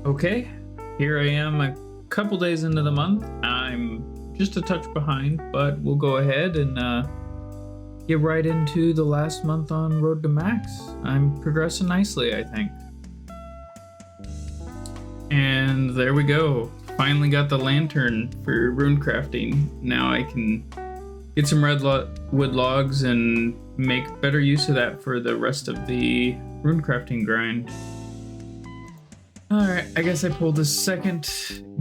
Okay, here I am a couple days into the month. I'm just a touch behind, but we'll go ahead and get right into the last month on Road to Max. I'm progressing nicely, I think. And there we go. Finally got the lantern for runecrafting. Now I can get some wood logs and make better use of that for the rest of the runecrafting grind. Alright, I guess I pulled a second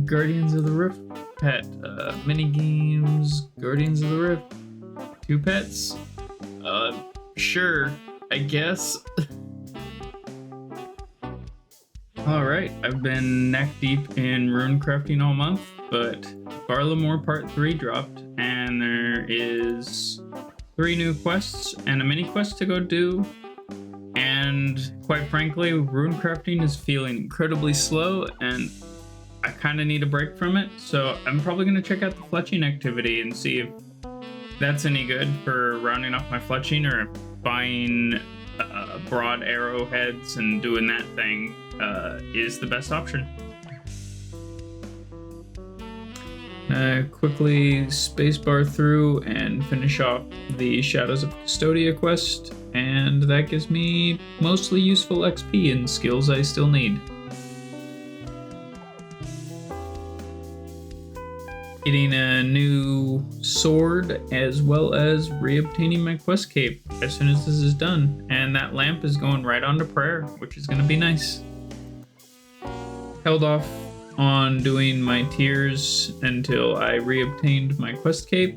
Guardians of the Rift pet. Mini games, Guardians of the Rift. 2 pets? Sure, I guess. Alright, I've been neck deep in runecrafting all month, but Varlamore Part 3 dropped, and there is 3 new quests and a mini quest to go do. And quite frankly, runecrafting is feeling incredibly slow, and I kind of need a break from it. So I'm probably going to check out the fletching activity and see if that's any good for rounding off my fletching, or if buying broad arrowheads and doing that thing is the best option. Quickly spacebar through and finish off the Shadows of Custodia quest, and that gives me mostly useful XP and skills I still need. Getting a new sword as well as reobtaining my quest cape as soon as this is done, and that lamp is going right on to prayer, which is going to be nice. Held off on doing my tiers until I reobtained my quest cape,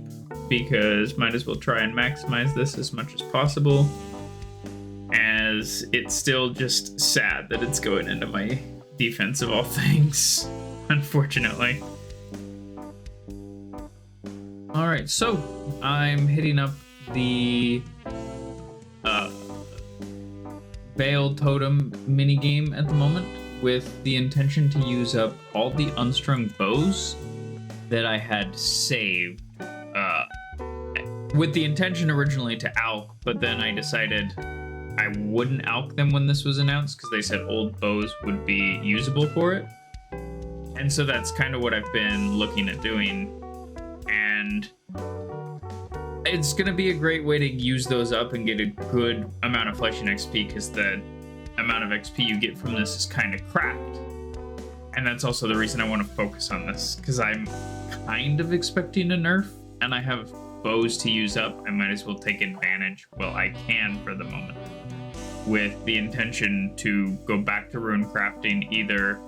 because might as well try and maximize this as much as possible, as it's still just sad that it's going into my defense of all things, unfortunately. Alright, so I'm hitting up the Veil Totem minigame at the moment, with the intention to use up all the unstrung bows that I had saved, with the intention originally to alch, but then I decided I wouldn't alch them when this was announced, because they said old bows would be usable for it. And so that's kind of what I've been looking at doing, and it's gonna be a great way to use those up and get a good amount of fletching XP, because the amount of XP you get from this is kind of cracked. And that's also the reason I want to focus on this, because I'm kind of expecting a nerf and I have bows to use up. I might as well take advantage, well, I can for the moment, with the intention to go back to runecrafting either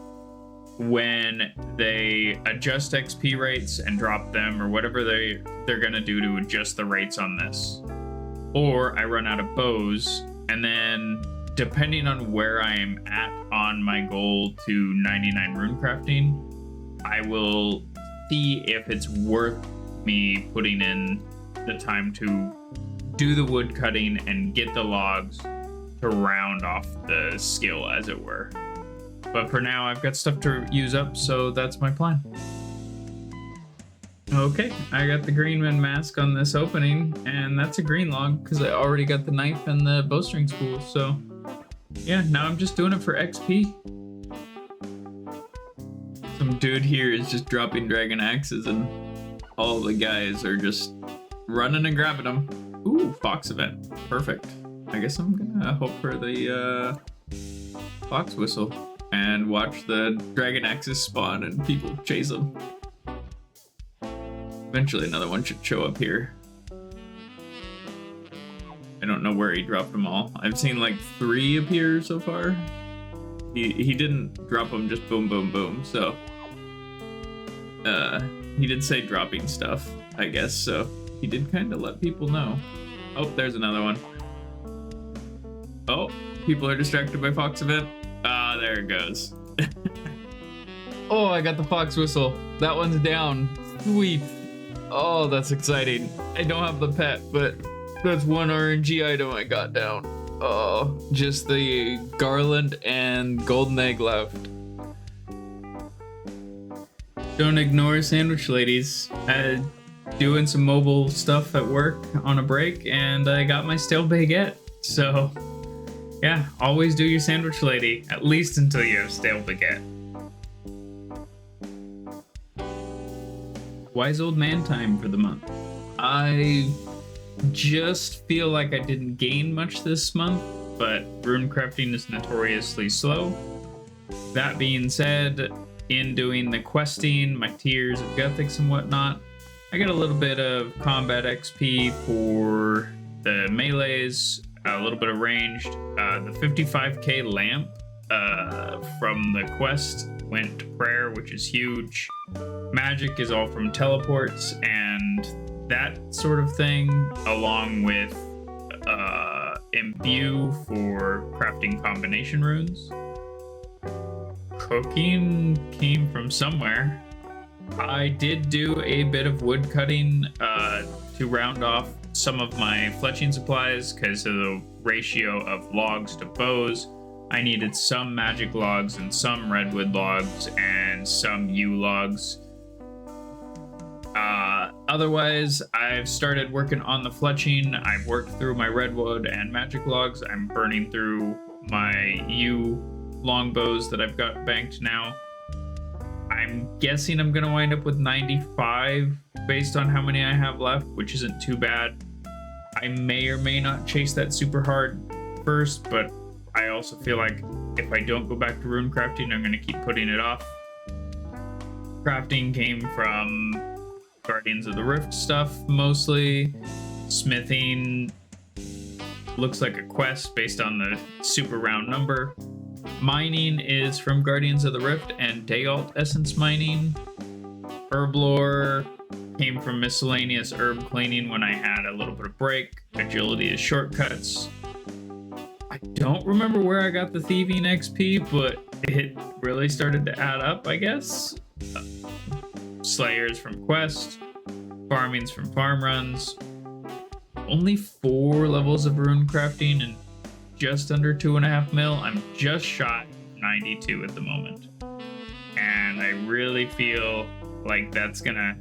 when they adjust XP rates and drop them, or whatever they're gonna do to adjust the rates on this, or I run out of bows, and then depending on where I am at on my goal to 99 runecrafting, I will see if it's worth me putting in the time to do the wood cutting and get the logs to round off the skill, as it were. But for now, I've got stuff to use up, so that's my plan. Okay, I got the greenman mask on this opening, and that's a green log because I already got the knife and the bowstring spool, so yeah, now I'm just doing it for XP. Some dude here is just dropping dragon axes, and all the guys are just running and grabbing them. Ooh, fox event. Perfect. I guess I'm gonna hope for the fox whistle and watch the dragon axes spawn and people chase them. Eventually another one should show up here. I don't know where he dropped them all. I've seen like 3 appear so far. He didn't drop them just boom, boom, boom. So he did say dropping stuff, I guess. So he did kind of let people know. Oh, there's another one. Oh, people are distracted by fox event. Ah, there it goes. Oh, I got the fox whistle. That one's down. Sweet. Oh, that's exciting. I don't have the pet, but that's one RNG item I got down. Oh, just the garland and golden egg left. Don't ignore sandwich ladies. Doing some mobile stuff at work on a break, and I got my stale baguette. So yeah, always do your sandwich lady, at least until you have stale baguette. wise old man time for the month. I just feel like I didn't gain much this month, but runecrafting is notoriously slow. That being said, in doing the questing, my tiers of Gothics and whatnot, I got a little bit of combat XP for the melees, a little bit of ranged. The 55k lamp from the quest went to prayer, which is huge. Magic is all from teleports and that sort of thing, along with imbue for crafting combination runes. Cooking came from somewhere. I did do a bit of wood cutting to round off some of my fletching supplies because of the ratio of logs to bows. I needed some magic logs and some redwood logs and some yew logs. Otherwise, I've started working on the fletching. I've worked through my redwood and magic logs. I'm burning through my yew longbows that I've got banked now. I'm guessing I'm gonna wind up with 95 based on how many I have left, which isn't too bad. I may or may not chase that super hard first, but I also feel like if I don't go back to runecrafting, I'm gonna keep putting it off. Crafting came from Guardians of the Rift stuff mostly. Smithing looks like a quest based on the super round number. Mining is from Guardians of the Rift and Dayalt Essence mining. Herb lore came from miscellaneous herb cleaning when I had a little bit of break. Agility is shortcuts. I don't remember where I got the thieving XP, but it really started to add up, I guess. Slayers from quest. Farming's from farm runs. Only 4 levels of runecrafting and just under 2.5 mil. I'm just shot 92 at the moment. And I really feel like that's gonna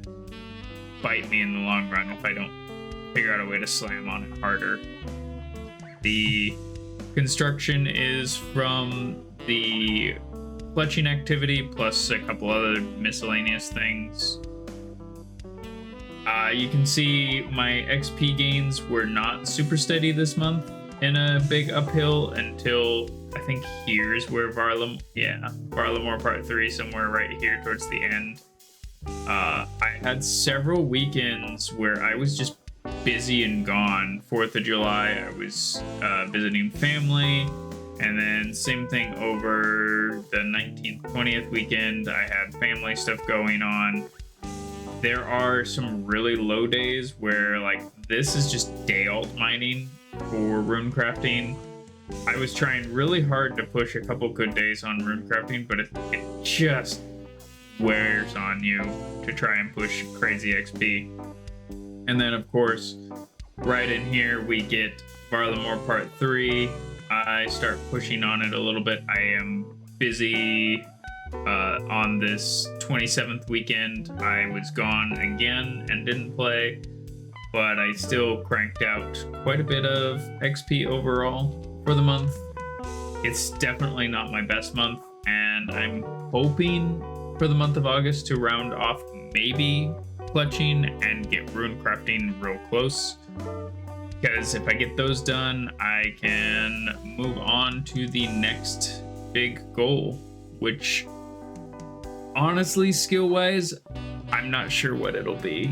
bite me in the long run if I don't figure out a way to slam on it harder. The construction is from the fletching activity plus a couple other miscellaneous things. You can see my XP gains were not super steady this month in a big uphill until I think here's where Varlamore Part 3, somewhere right here towards the end. I had several weekends where I was just busy and gone. 4th of July, I was visiting family, and then same thing over the 19th, 20th weekend. I had family stuff going on. There are some really low days where, like, this is just Dayalt mining for runecrafting. I was trying really hard to push a couple good days on runecrafting, but it just wears on you to try and push crazy XP. And then, of course, right in here, we get Varlamore Part 3. I start pushing on it a little bit. I am busy on this 27th weekend. I was gone again and didn't play, but I still cranked out quite a bit of XP overall for the month. It's definitely not my best month, and I'm hoping for the month of August to round off maybe fletching and get runecrafting real close, because if I get those done, I can move on to the next big goal, which honestly, skill-wise, I'm not sure what it'll be.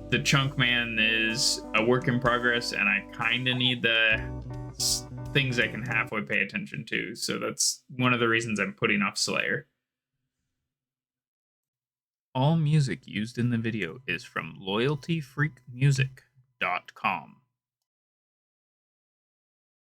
The chunk man is a work in progress, and I kind of need the things I can halfway pay attention to, so that's one of the reasons I'm putting off Slayer. All music used in the video is from loyaltyfreakmusic.com.